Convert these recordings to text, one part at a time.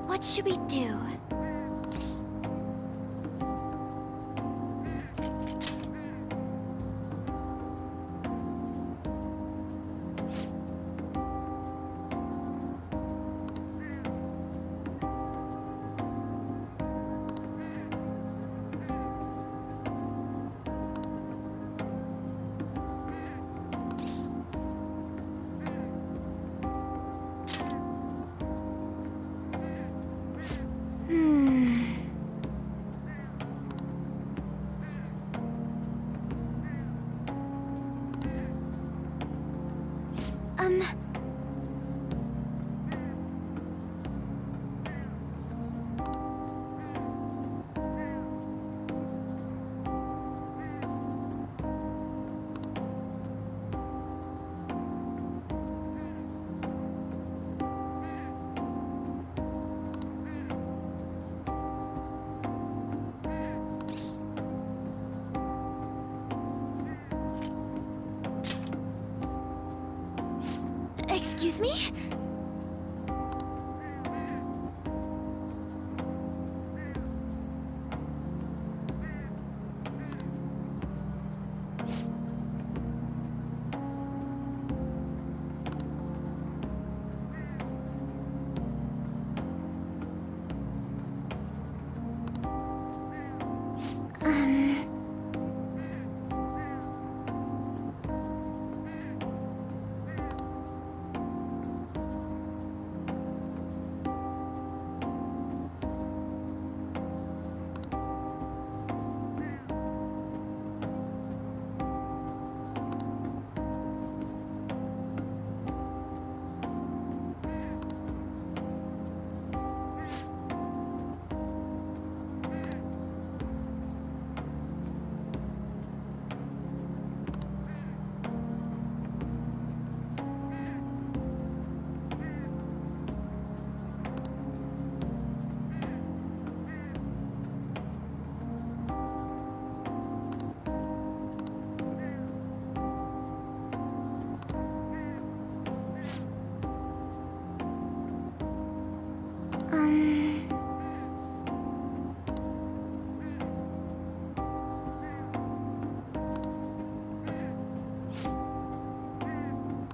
What should we do? Excuse me?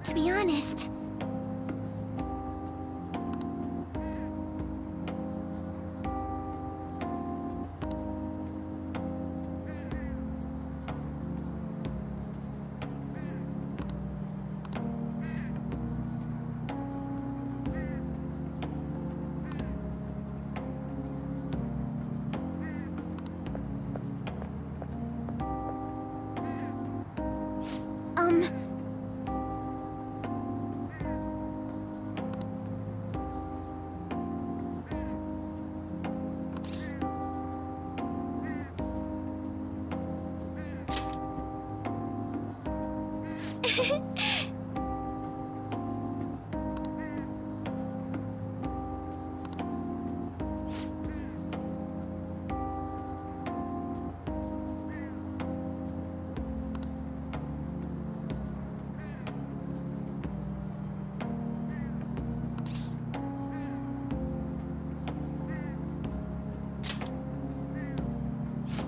To be honest,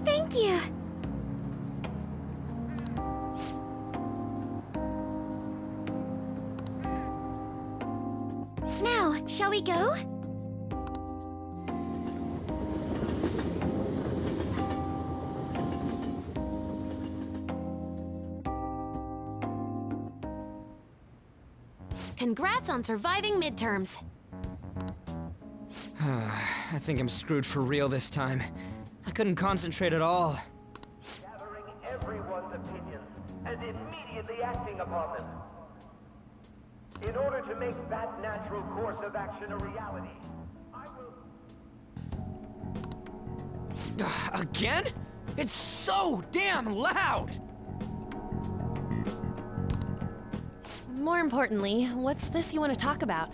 thank you. Now, shall we go? Congrats on surviving midterms. I think I'm screwed for real this time. I couldn't concentrate at all. Gathering everyone's opinions and immediately acting upon them. In order to make that natural course of action a reality, I will... Again? It's so damn loud! More importantly, what's this you want to talk about?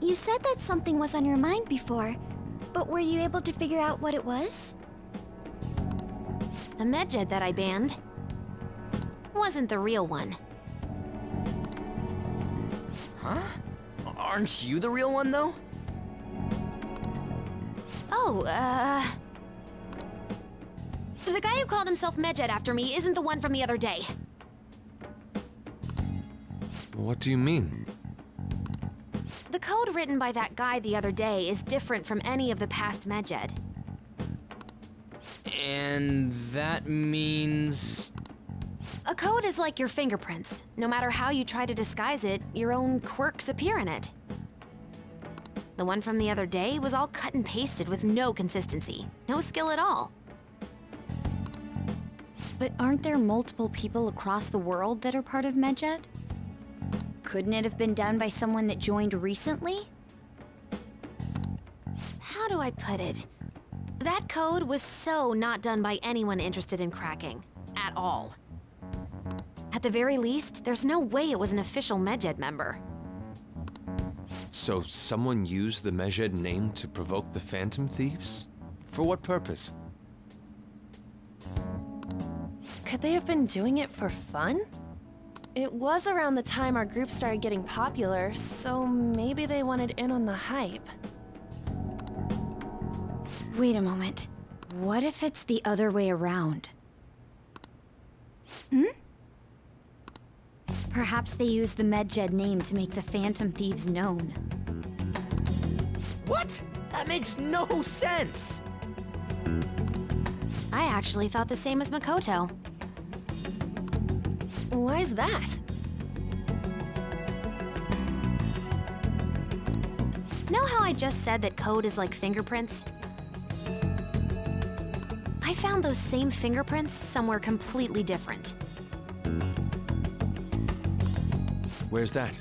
You said that something was on your mind before, but were you able to figure out what it was? The medjed that I banned. wasn't the real one. Huh? Aren't you the real one, though? Oh, the guy who called himself Medjed after me isn't the one from the other day. What do you mean? The code written by that guy the other day is different from any of the past Medjed. And that means... A code is like your fingerprints. No matter how you try to disguise it, your own quirks appear in it. The one from the other day was all cut and pasted with no consistency. No skill at all. But aren't there multiple people across the world that are part of Medjed? Couldn't it have been done by someone that joined recently? How do I put it? That code was so not done by anyone interested in cracking. At all. At the very least, there's no way it was an official Medjed member. So someone used the Medjed name to provoke the Phantom Thieves? For what purpose? Could they have been doing it for fun? It was around the time our group started getting popular, so maybe they wanted in on the hype. Wait a moment. What if it's the other way around? Perhaps they used the Medjed name to make the Phantom Thieves known. What? That makes no sense! I actually thought the same as Makoto. Why's that? Know how I just said that code is like fingerprints? I found those same fingerprints somewhere completely different. Where's that?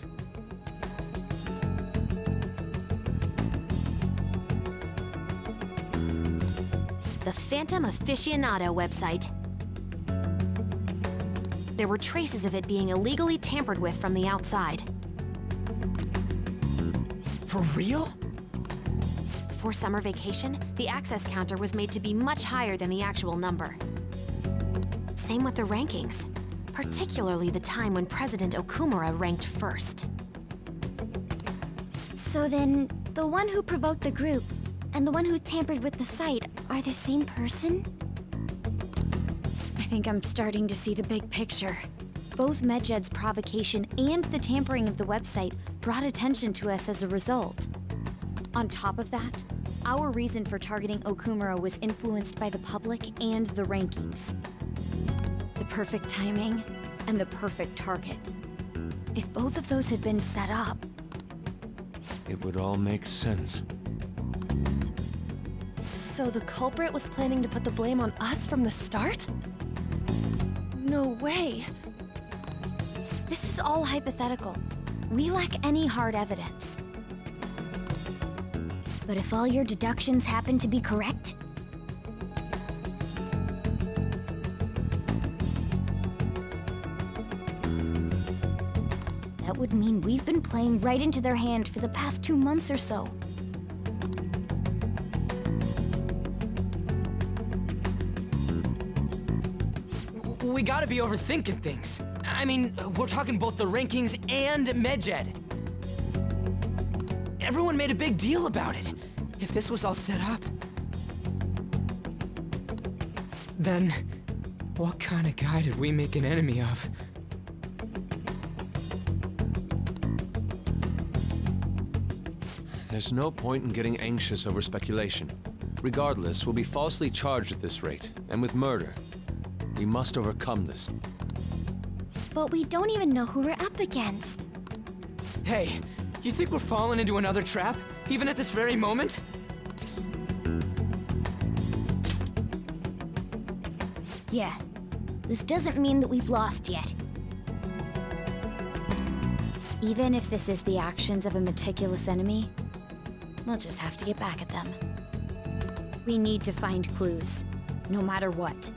The Phantom Aficionado website. There were traces of it being illegally tampered with from the outside. For real? For summer vacation, the access counter was made to be much higher than the actual number. Same with the rankings, particularly the time when President Okumura ranked first. So then, the one who provoked the group and the one who tampered with the site are the same person? I think I'm starting to see the big picture. Both Medjed's provocation and the tampering of the website brought attention to us as a result. On top of that, our reason for targeting Okumura was influenced by the public and the rankings. The perfect timing and the perfect target. If both of those had been set up... It would all make sense. So the culprit was planning to put the blame on us from the start? No way. This is all hypothetical. We lack any hard evidence. But if all your deductions happen to be correct? That would mean we've been playing right into their hand for the past 2 months or so. We gotta be overthinking things. I mean, we're talking both the rankings and Medjed. Everyone made a big deal about it. If this was all set up... then... what kind of guy did we make an enemy of? There's no point in getting anxious over speculation. Regardless, we'll be falsely charged at this rate, and with murder. We must overcome this. But we don't even know who we're up against. Hey, you think we're falling into another trap, even at this very moment? Yeah, this doesn't mean that we've lost yet. Even if this is the actions of a meticulous enemy, we'll just have to get back at them. We need to find clues, no matter what.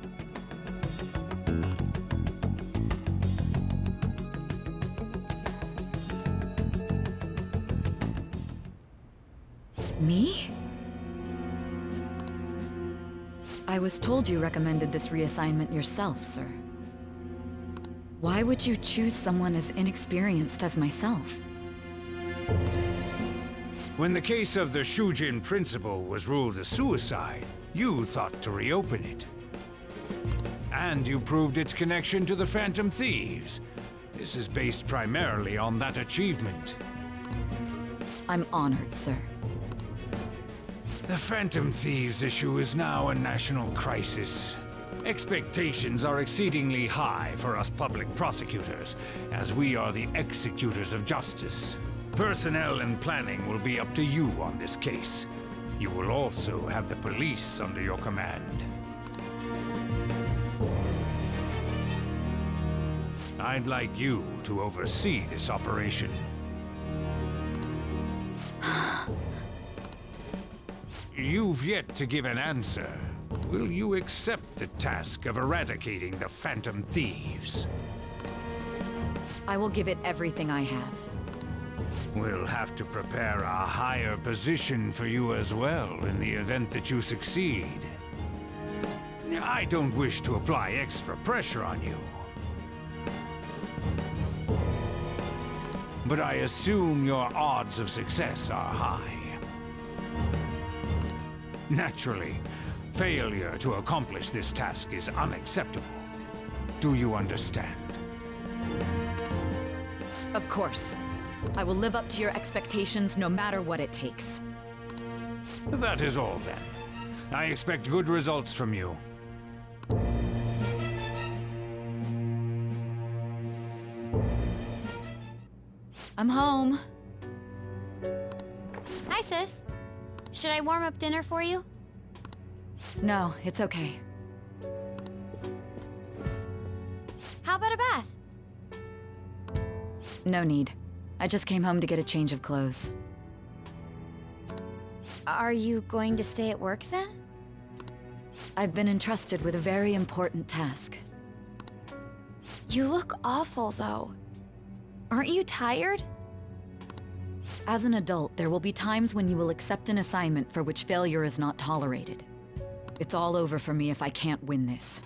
Me? I was told you recommended this reassignment yourself, sir. Why would you choose someone as inexperienced as myself? When the case of the Shujin principal was ruled a suicide, you thought to reopen it. And you proved its connection to the Phantom Thieves. This is based primarily on that achievement. I'm honored, sir. The Phantom Thieves issue is now a national crisis. Expectations are exceedingly high for us public prosecutors, as we are the executors of justice. Personnel and planning will be up to you on this case. You will also have the police under your command. I'd like you to oversee this operation. You've yet to give an answer. Will you accept the task of eradicating the Phantom Thieves? I will give it everything I have. We'll have to prepare a higher position for you as well in the event that you succeed. I don't wish to apply extra pressure on you. But I assume your odds of success are high. Naturally, failure to accomplish this task is unacceptable. Do you understand? Of course. I will live up to your expectations no matter what it takes. That is all then. I expect good results from you. I'm home. Hi, sis. Should I warm up dinner for you? No, it's okay. How about a bath? No need. I just came home to get a change of clothes. Are you going to stay at work then? I've been entrusted with a very important task. You look awful, though. Aren't you tired? As an adult, there will be times when you will accept an assignment for which failure is not tolerated. It's all over for me if I can't win this.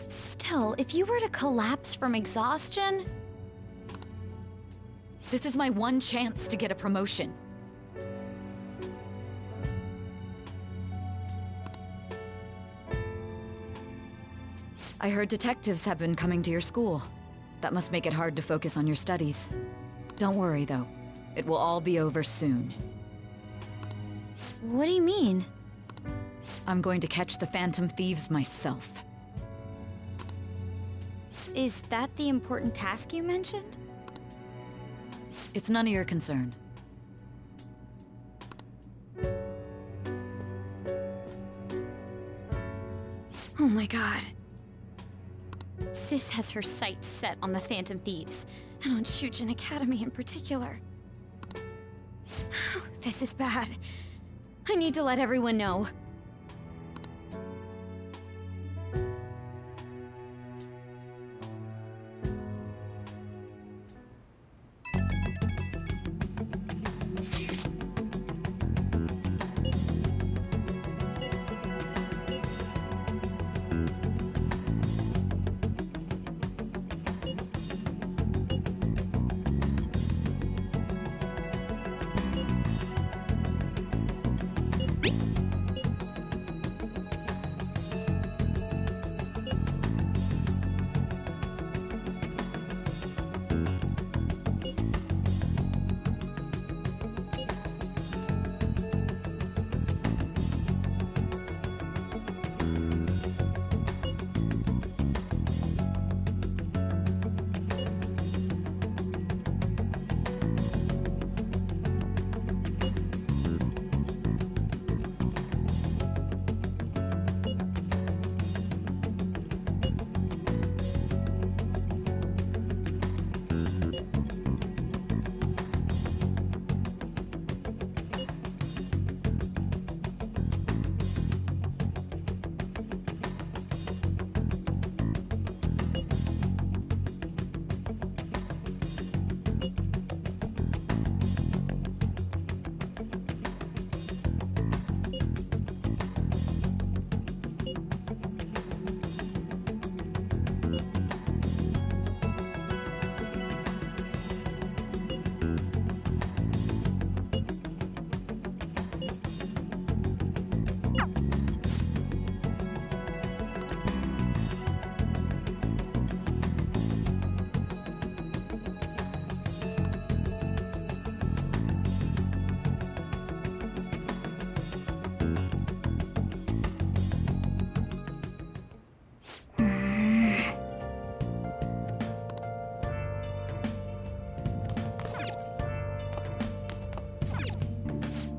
Still, if you were to collapse from exhaustion... This is my one chance to get a promotion. I heard detectives have been coming to your school. That must make it hard to focus on your studies. Don't worry, though. It will all be over soon. What do you mean? I'm going to catch the Phantom Thieves myself. Is that the important task you mentioned? It's none of your concern. Oh my god. Sis has her sights set on the Phantom Thieves, and on Shujin Academy in particular. This is bad. I need to let everyone know.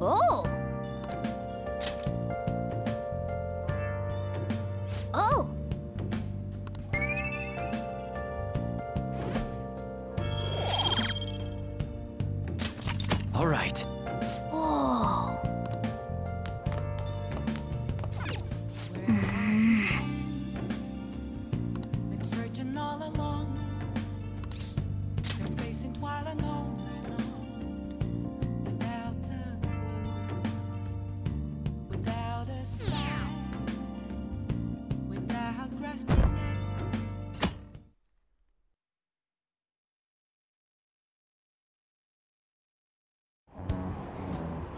Oh! Oh! All right. Oh! Been searching all along, been facing twilight on and on, without a clue, without a sign, without grasping it.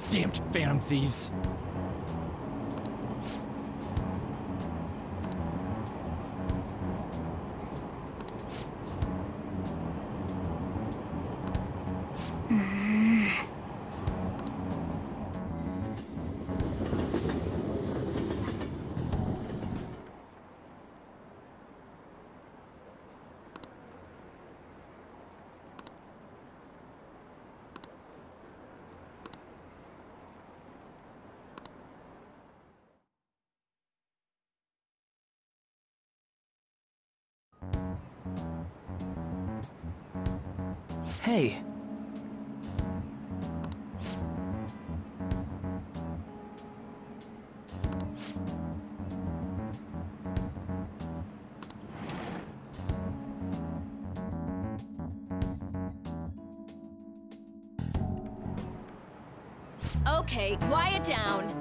Damned phantom thieves. Hey. Okay, quiet down.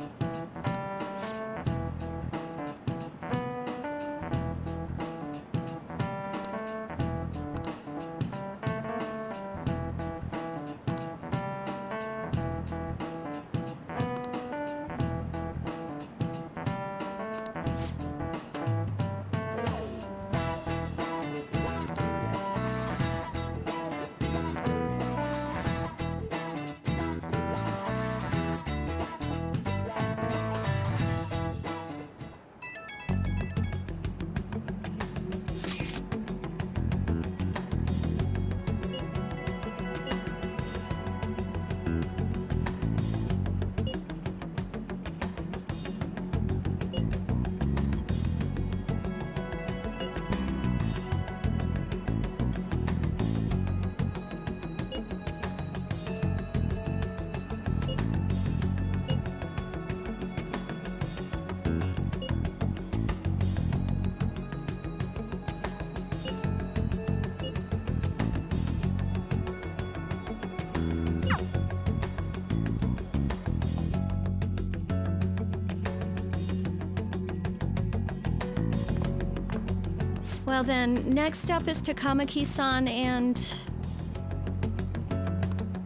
Well then, next up is Takamaki-san and...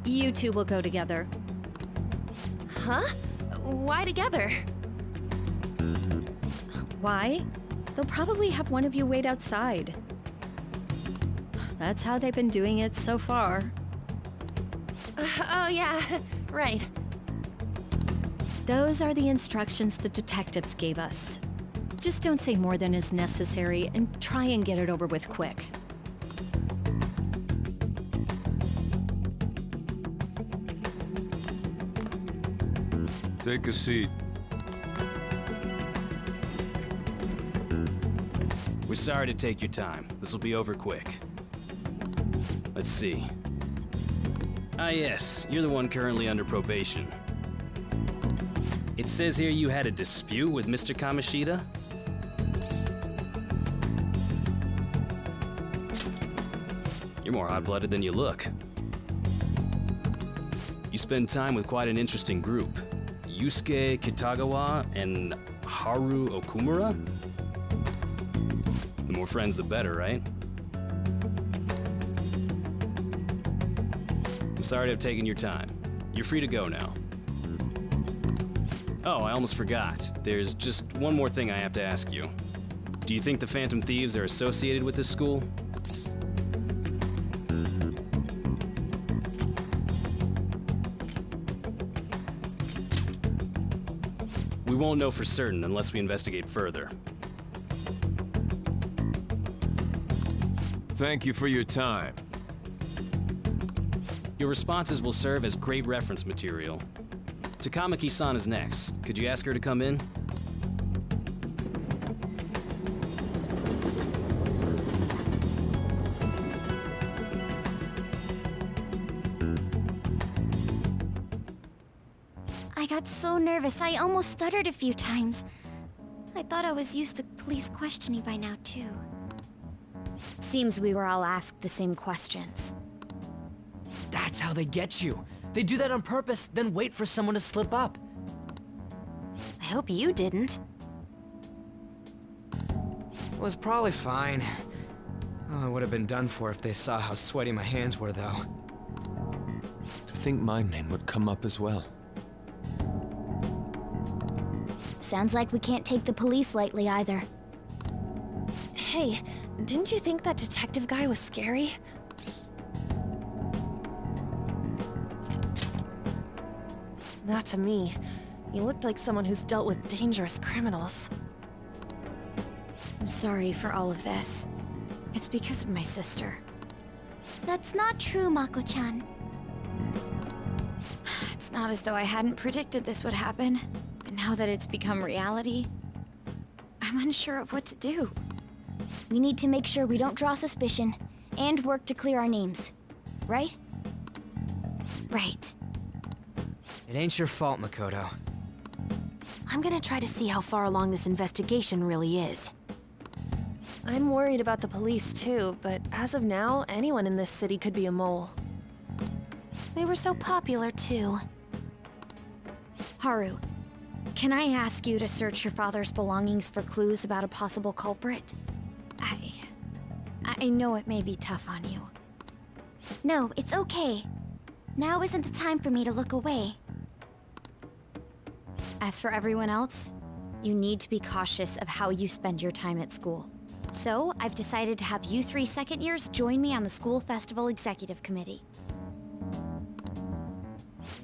you two will go together. Huh? Why together? Why? They'll probably have one of you wait outside. That's how they've been doing it so far. Oh yeah, right. Those are the instructions the detectives gave us. Just don't say more than is necessary and try and get it over with quick. Take a seat. We're sorry to take your time. This will be over quick. Let's see. Ah yes, you're the one currently under probation. It says here you had a dispute with Mr. Kamoshida? You're more hot-blooded than you look. You spend time with quite an interesting group. Yusuke Kitagawa and Haru Okumura? The more friends, the better, right? I'm sorry to have taken your time. You're free to go now. Oh, I almost forgot. There's just one more thing I have to ask you. Do you think the Phantom Thieves are associated with this school? We won't know for certain unless we investigate further. Thank you for your time. Your responses will serve as great reference material. Takamaki-san is next. Could you ask her to come in? I got so nervous, I almost stuttered a few times. I thought I was used to police questioning by now, too. Seems we were all asked the same questions. That's how they get you. They do that on purpose, then wait for someone to slip up. I hope you didn't. It was probably fine. Oh, I would have been done for if they saw how sweaty my hands were, though. To think my name would come up as well. Sounds like we can't take the police lightly either. Hey, didn't you think that detective guy was scary? Not to me. He looked like someone who's dealt with dangerous criminals. I'm sorry for all of this. It's because of my sister. That's not true, Mako-chan. It's not as though I hadn't predicted this would happen. But now that it's become reality, I'm unsure of what to do. We need to make sure we don't draw suspicion, and work to clear our names. Right? Right. It ain't your fault, Makoto. I'm gonna try to see how far along this investigation really is. I'm worried about the police too, but as of now, anyone in this city could be a mole. They were so popular too. Haru, can I ask you to search your father's belongings for clues about a possible culprit? I know it may be tough on you. No, it's okay. Now isn't the time for me to look away. As for everyone else, you need to be cautious of how you spend your time at school. So, I've decided to have you 3 second years join me on the school festival executive committee.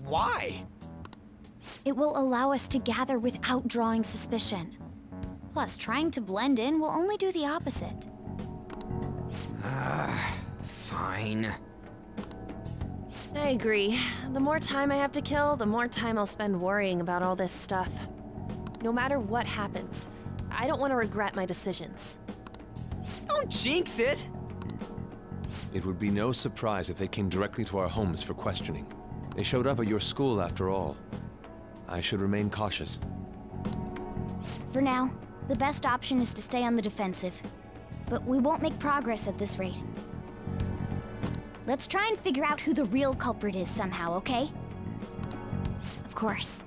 Why? It will allow us to gather without drawing suspicion. Plus, trying to blend in will only do the opposite. Fine. I agree. The more time I have to kill, the more time I'll spend worrying about all this stuff. No matter what happens, I don't want to regret my decisions. Don't jinx it! It would be no surprise if they came directly to our homes for questioning. They showed up at your school after all. I should remain cautious. For now, the best option is to stay on the defensive. But we won't make progress at this rate. Let's try and figure out who the real culprit is somehow, okay? Of course.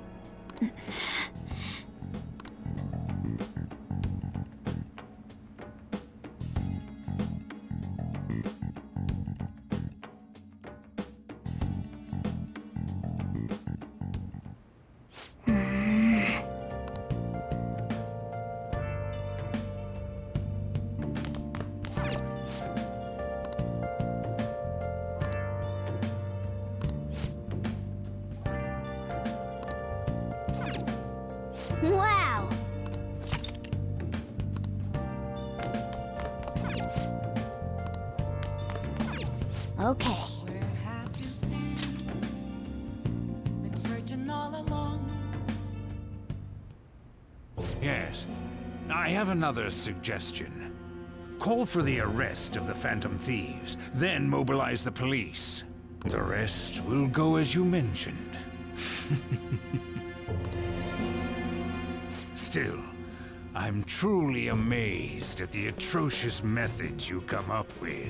Wow! Okay. Where have you been searching all along? Yes. I have another suggestion. Call for the arrest of the Phantom Thieves, then mobilize the police. The rest will go as you mentioned. Still, I'm truly amazed at the atrocious methods you come up with.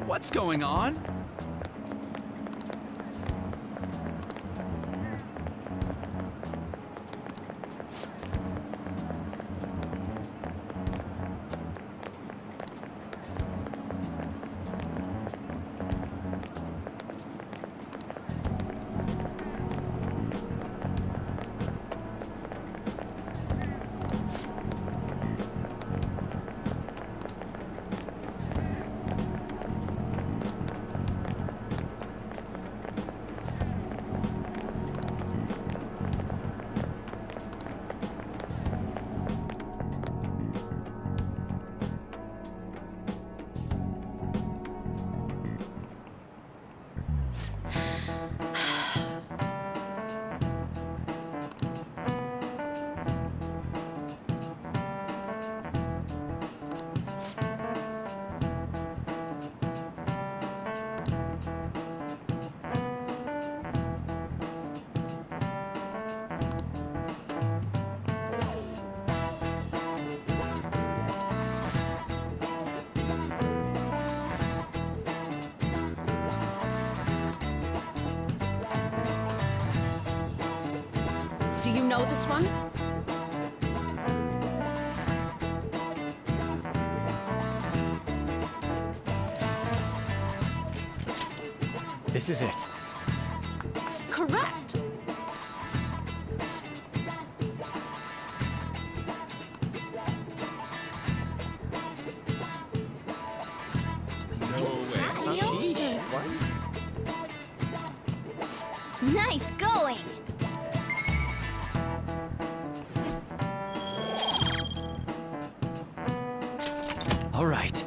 What's going on? you know this one? This is it. Correct! Nice going! All right.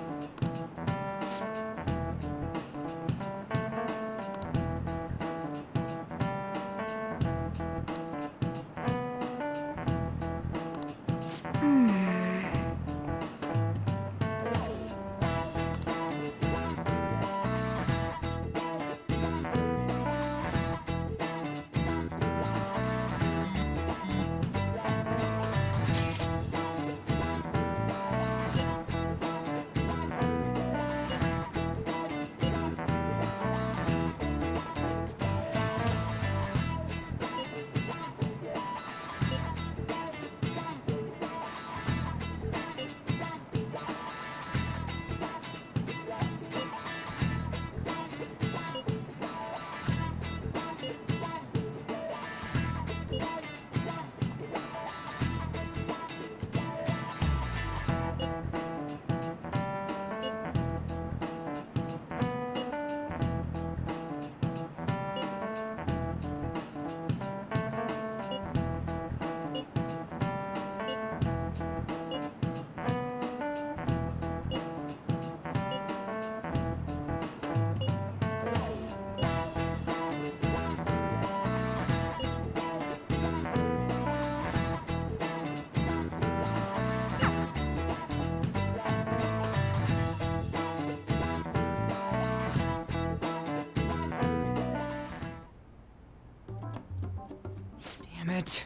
Damn it.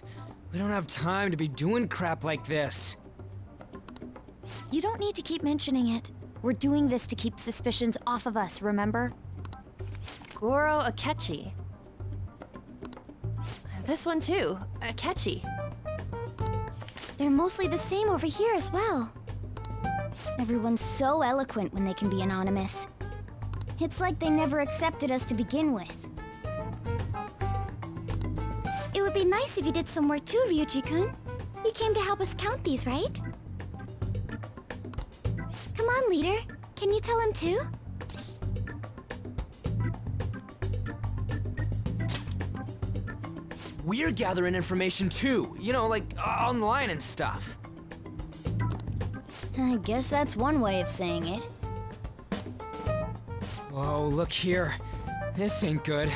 We don't have time to be doing crap like this. You don't need to keep mentioning it. We're doing this to keep suspicions off of us, remember? Goro Akechi. This one too, Akechi. They're mostly the same over here as well. Everyone's so eloquent when they can be anonymous. It's like they never accepted us to begin with. It would be nice if you did some work too, Ryuji-kun. You came to help us count these, right? Come on, leader. Can you tell him too? We're gathering information too, you know, like online and stuff. I guess that's one way of saying it. Whoa, look here. This ain't good.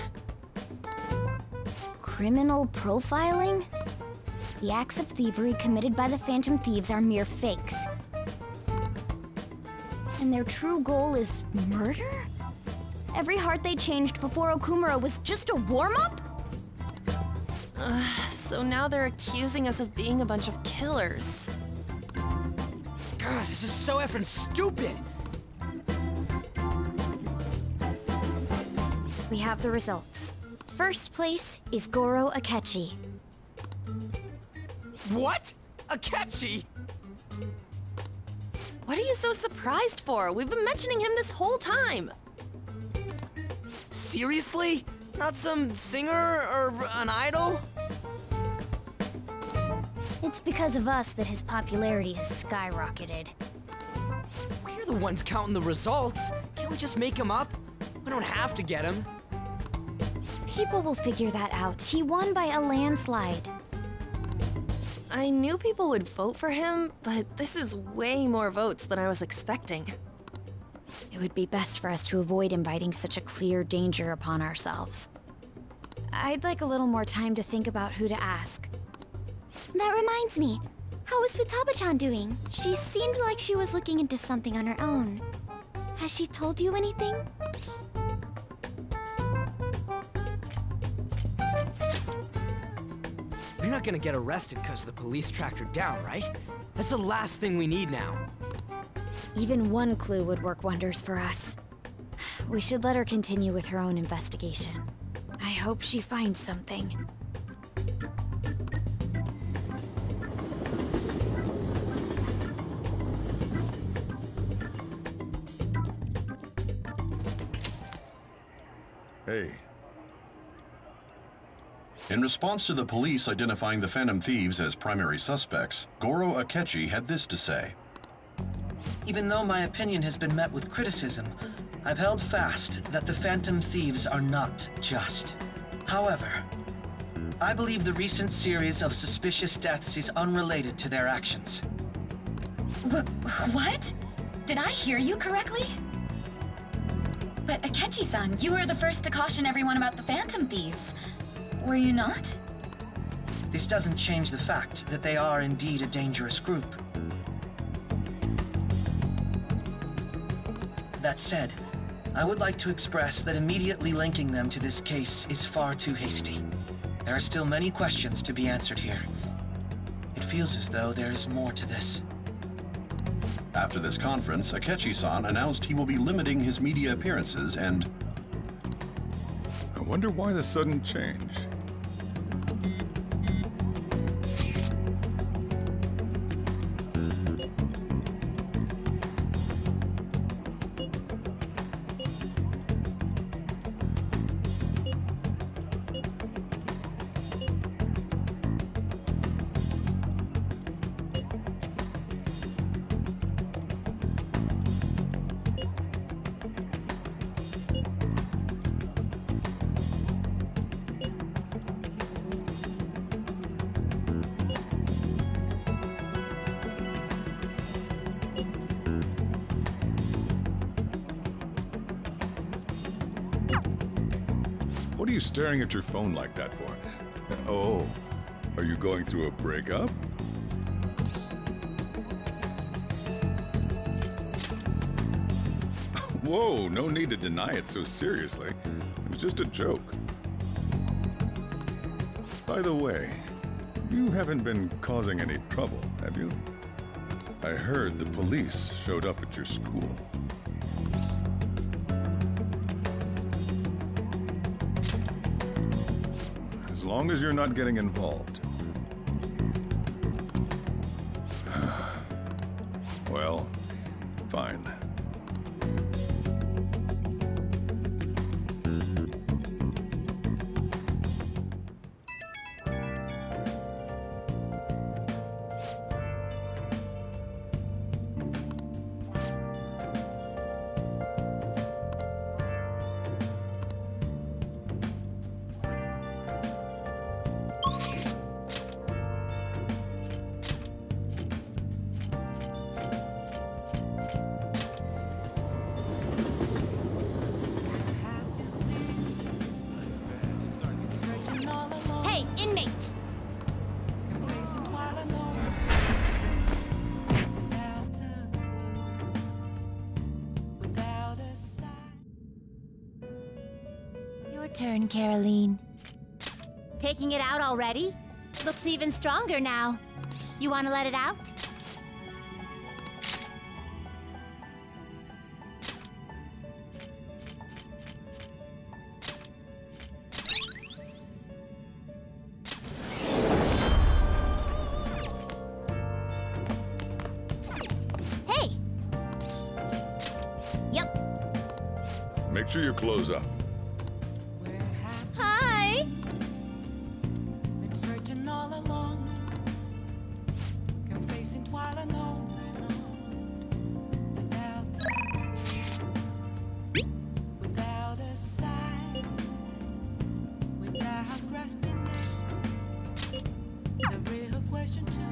Criminal profiling? The acts of thievery committed by the Phantom Thieves are mere fakes. And their true goal is murder? Every heart they changed before Okumura was just a warm-up? So now they're accusing us of being a bunch of killers. God, this is so effing stupid! We have the results. First place is Goro Akechi. What? Akechi? What are you so surprised for? We've been mentioning him this whole time. Seriously? Not some singer or an idol? It's because of us that his popularity has skyrocketed. We're the ones counting the results. Can't we just make him up? We don't have to get him. People will figure that out. He won by a landslide. I knew people would vote for him, but this is way more votes than I was expecting. It would be best for us to avoid inviting such a clear danger upon ourselves. I'd like a little more time to think about who to ask. That reminds me. How is Futaba-chan doing? She seemed like she was looking into something on her own. Has she told you anything? You're not gonna get arrested because the police tracked her down, right? That's the last thing we need now. Even one clue would work wonders for us. We should let her continue with her own investigation. I hope she finds something. Hey. In response to the police identifying the Phantom Thieves as primary suspects, Goro Akechi had this to say. Even though my opinion has been met with criticism, I've held fast that the Phantom Thieves are not just. However, I believe the recent series of suspicious deaths is unrelated to their actions. What? Did I hear you correctly? But Akechi-san, you were the first to caution everyone about the Phantom Thieves. Were you not? This doesn't change the fact that they are indeed a dangerous group. That said, I would like to express that immediately linking them to this case is far too hasty. There are still many questions to be answered here. It feels as though there is more to this. After this conference, Akechi-san announced he will be limiting his media appearances and... I wonder why the sudden change. What are you staring at your phone like that for? Oh, are you going through a breakup? Whoa, no need to deny it so seriously. It was just a joke. By the way, you haven't been causing any trouble, have you? I heard the police showed up at your school. As long as you're not getting involved. Well, fine. Hey, inmate! Your turn, Caroline. Taking it out already? Looks even stronger now. You want to let it out? Hey! Yep. Make sure you close up. Hi! Been searching all along, confessing while alone without a sign, without grasping it. The real question to be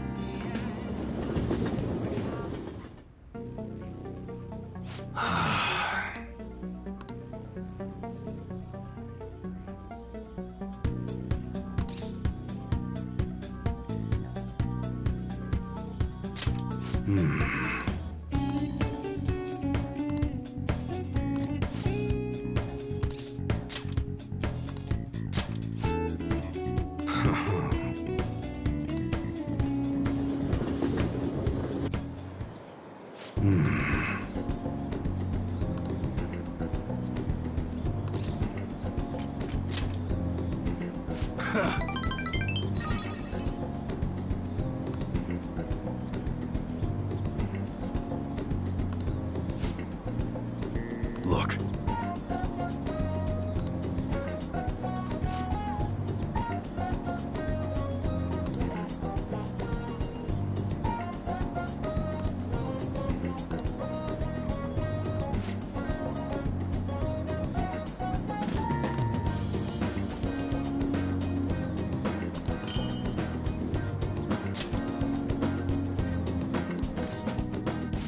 Look.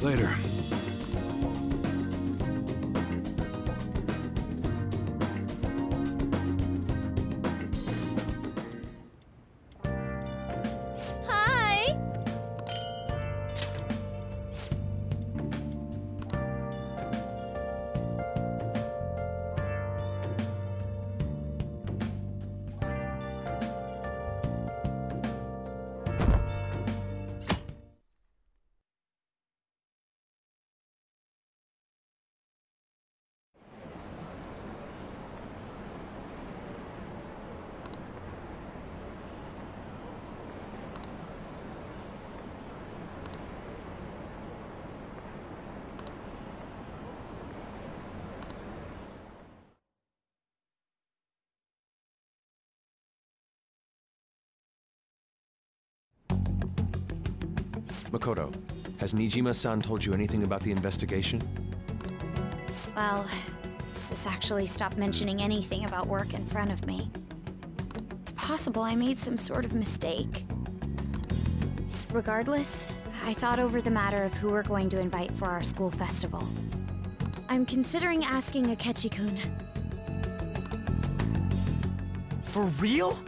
Later. Hi! Makoto, has Nijima-san told you anything about the investigation? Well, Sis actually stopped mentioning anything about work in front of me. It's possible I made some sort of mistake. Regardless, I thought over the matter of who we're going to invite for our school festival. I'm considering asking Akechi-kun. For real?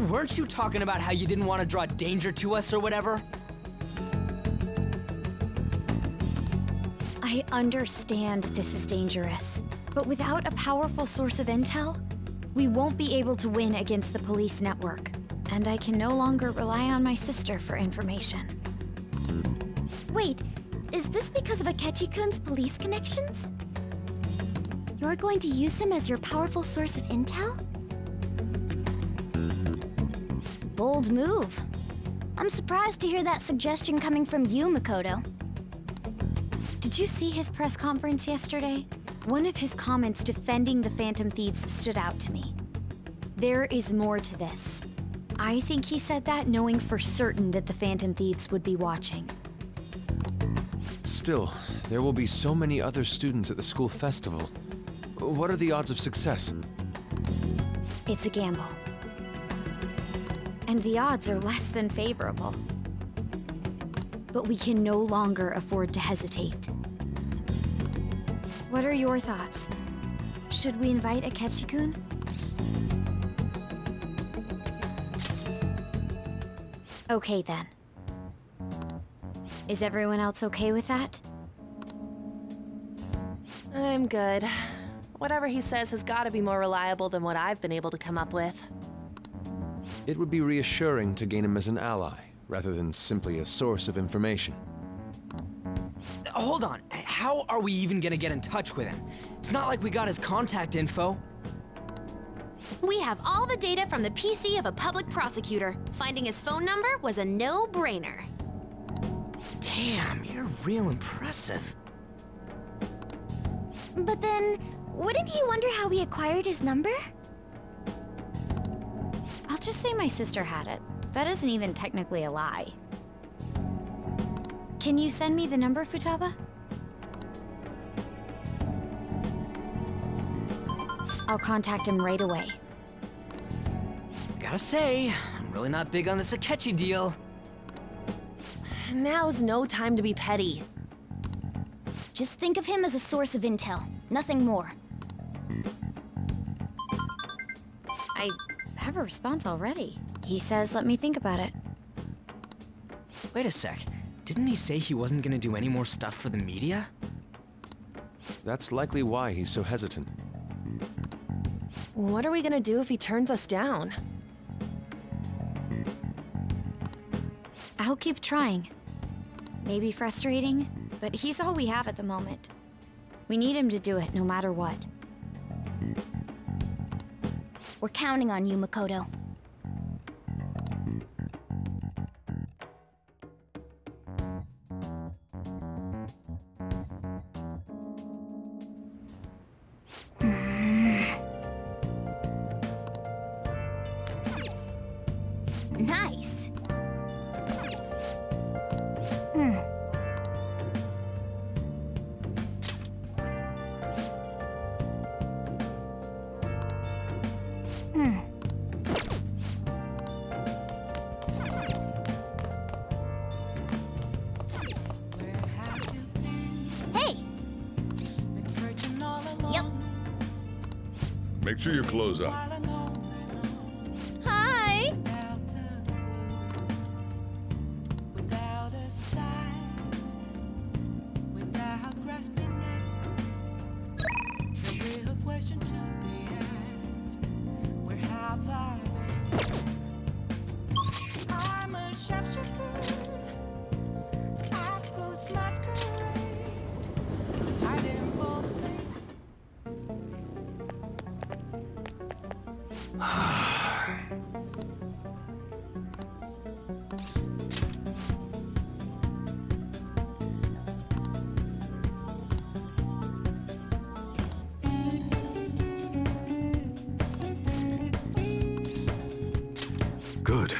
Weren't you talking about how you didn't want to draw danger to us or whatever? I understand this is dangerous, but without a powerful source of intel, we won't be able to win against the police network, and I can no longer rely on my sister for information. Wait, is this because of Akechi-kun's police connections? You're going to use him as your powerful source of intel? Bold move. I'm surprised to hear that suggestion coming from you, Makoto. Did you see his press conference yesterday? One of his comments defending the Phantom Thieves stood out to me. There is more to this. I think he said that knowing for certain that the Phantom Thieves would be watching. Still, there will be so many other students at the school festival. What are the odds of success? It's a gamble. And the odds are less than favorable. But we can no longer afford to hesitate. What are your thoughts? Should we invite Akechi-kun? Okay then. Is everyone else okay with that? I'm good. Whatever he says has got to be more reliable than what I've been able to come up with. It would be reassuring to gain him as an ally, rather than simply a source of information. Hold on, how are we even gonna get in touch with him? It's not like we got his contact info. We have all the data from the PC of a public prosecutor. Finding his phone number was a no-brainer. Damn, you're real impressive. But then, wouldn't he wonder how we acquired his number? I'll just say my sister had it. That isn't even technically a lie. Can you send me the number, Futaba? I'll contact him right away. Gotta say, I'm really not big on this Akechi deal. Now's no time to be petty. Just think of him as a source of intel, nothing more. I have a response already. He says let me think about it. Wait a sec. Didn't he say he wasn't gonna do any more stuff for the media? That's likely why he's so hesitant. What are we gonna do if he turns us down? I'll keep trying. Maybe frustrating, but he's all we have at the moment. We need him to do it no matter what. We're counting on you, Makoto. Nice. Make sure your clothes up. Hi! Without a sign, without grasping it, the real question to be asked, where have I been? I'm a sharpshooter, I ghost masquerade, hiding both things. Good.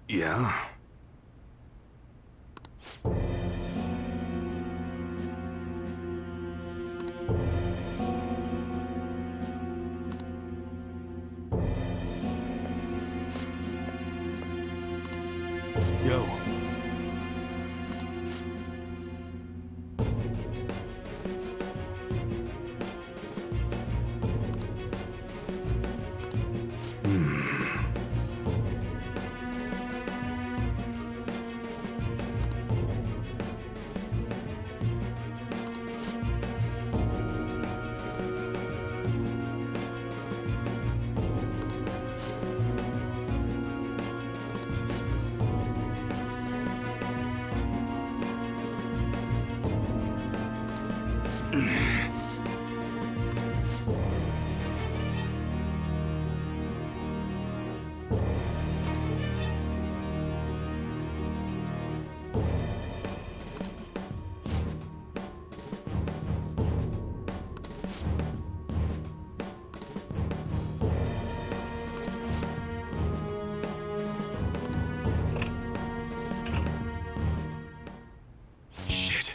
Yeah? Yo. Shit.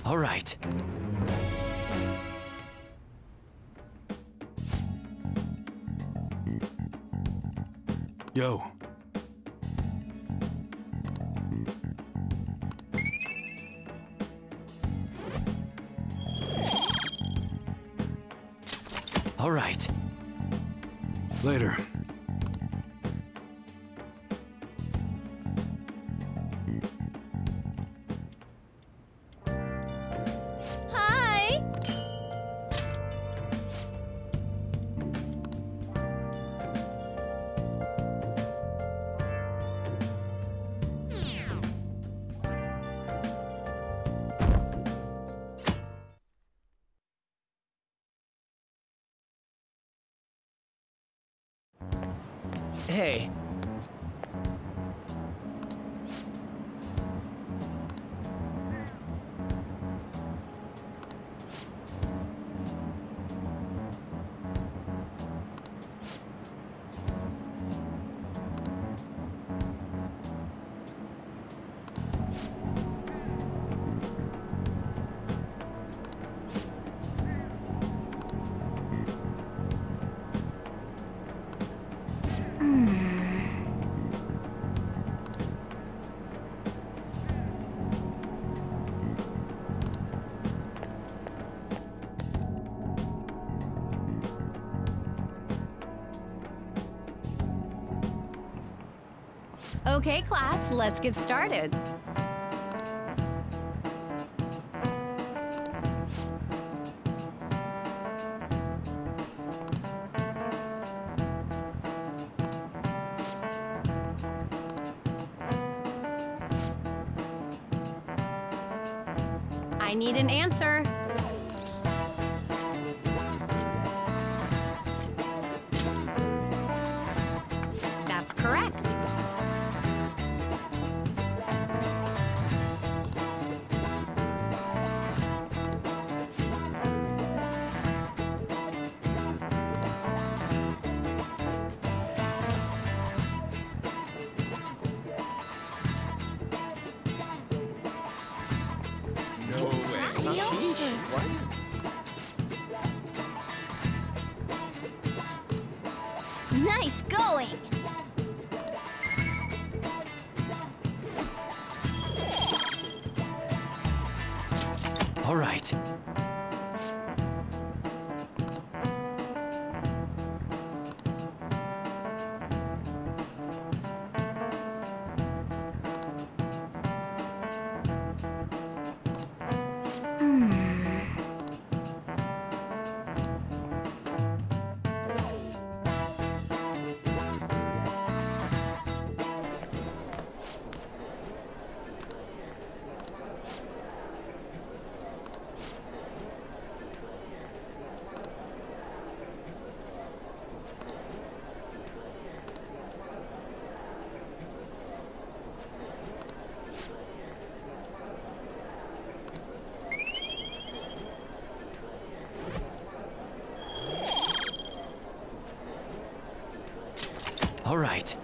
All right. Yo. All right. Later. Hi! Hey. Okay, class, let's get started. I need an answer. That's correct. Nice going! All right. All right.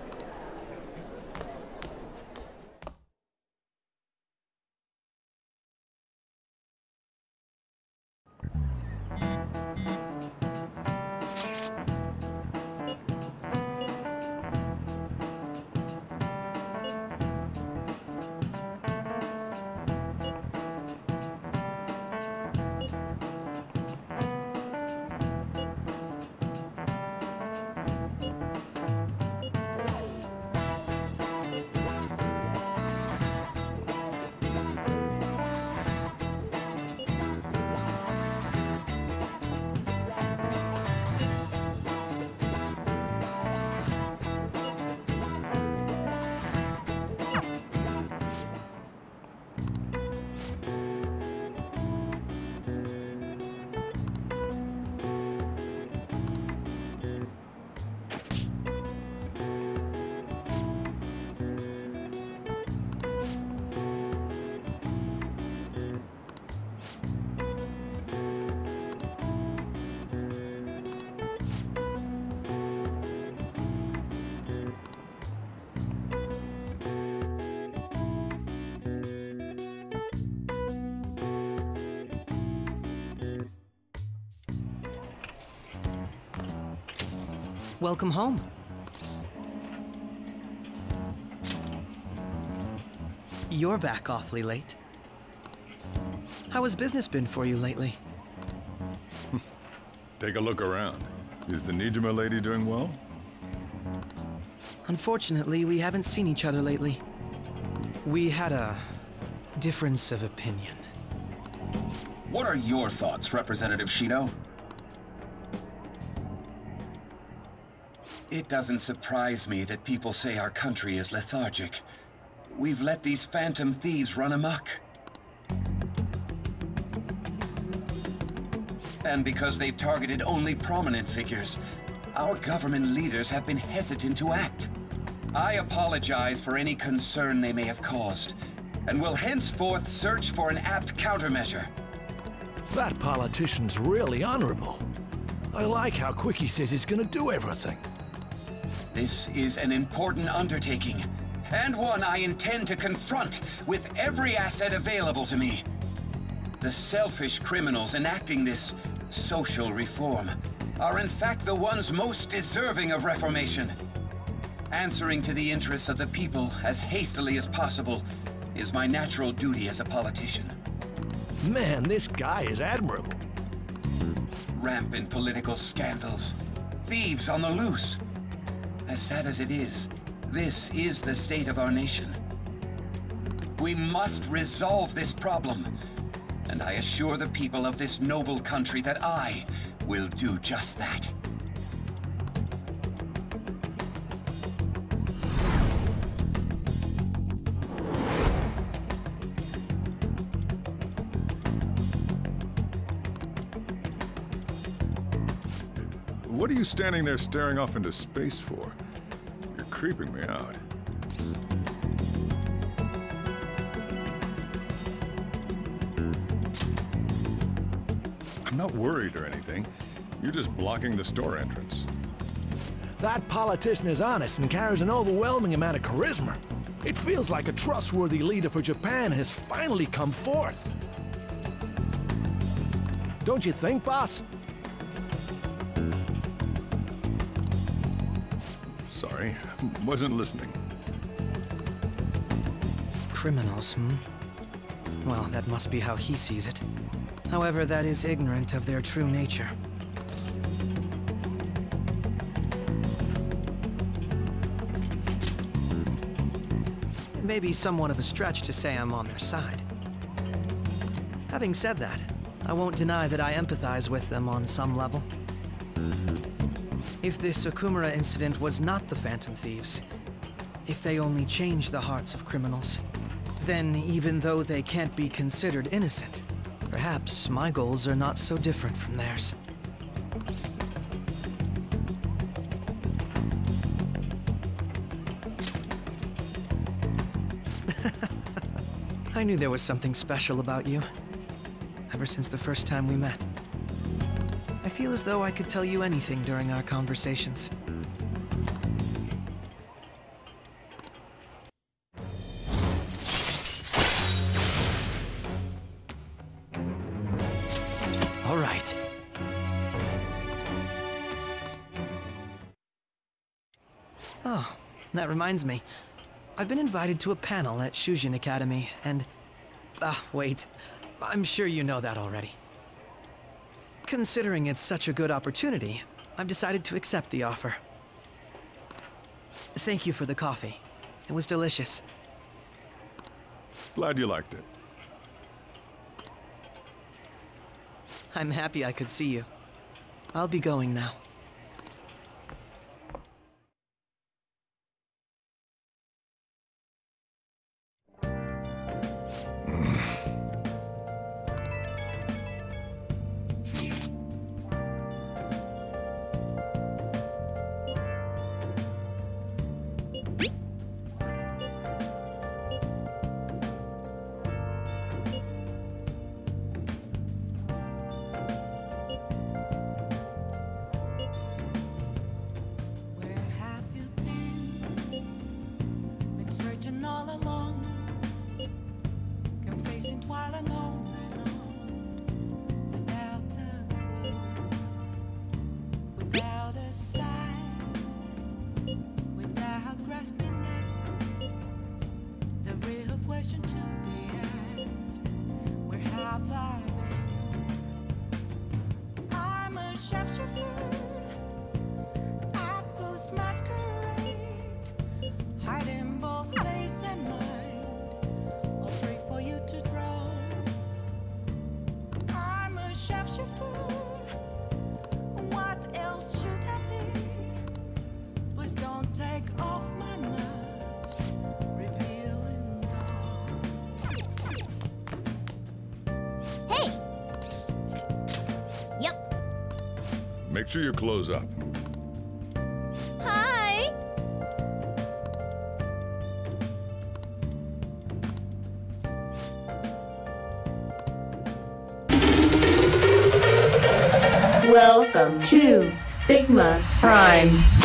Welcome home. You're back awfully late. How has business been for you lately? Take a look around. Is the Nijima lady doing well? Unfortunately, we haven't seen each other lately. We had a difference of opinion. What are your thoughts, Representative Shido? It doesn't surprise me that people say our country is lethargic. We've let these phantom thieves run amok. And because they've targeted only prominent figures, our government leaders have been hesitant to act. I apologize for any concern they may have caused, and will henceforth search for an apt countermeasure. That politician's really honorable. I like how quick he says he's gonna do everything. This is an important undertaking, and one I intend to confront with every asset available to me. The selfish criminals enacting this social reform are in fact the ones most deserving of reformation. Answering to the interests of the people as hastily as possible is my natural duty as a politician. Man, this guy is admirable. Rampant political scandals, thieves on the loose. As sad as it is, this is the state of our nation. We must resolve this problem, and I assure the people of this noble country that I will do just that. What are you standing there staring off into space for? You're creeping me out. I'm not worried or anything. You're just blocking the store entrance. That politician is honest and carries an overwhelming amount of charisma. It feels like a trustworthy leader for Japan has finally come forth. Don't you think, boss? Sorry, wasn't listening. Criminals, hmm? Well, that must be how he sees it. However, that is ignorant of their true nature. It may be somewhat of a stretch to say I'm on their side. Having said that, I won't deny that I empathize with them on some level. If this Okumura incident was not the Phantom Thieves, if they only changed the hearts of criminals, then even though they can't be considered innocent, perhaps my goals are not so different from theirs. I knew there was something special about you, ever since the first time we met. I feel as though I could tell you anything during our conversations. All right. Oh, that reminds me. I've been invited to a panel at Shujin Academy, and... wait. I'm sure you know that already. Considering it's such a good opportunity, I've decided to accept the offer. Thank you for the coffee. It was delicious. Glad you liked it. I'm happy I could see you. I'll be going now. sharpshooter. What else should I be? Please don't take off my mask, revealing dark. Hey! Yep. Make sure you close up. Hi! Welcome to Sigma Prime.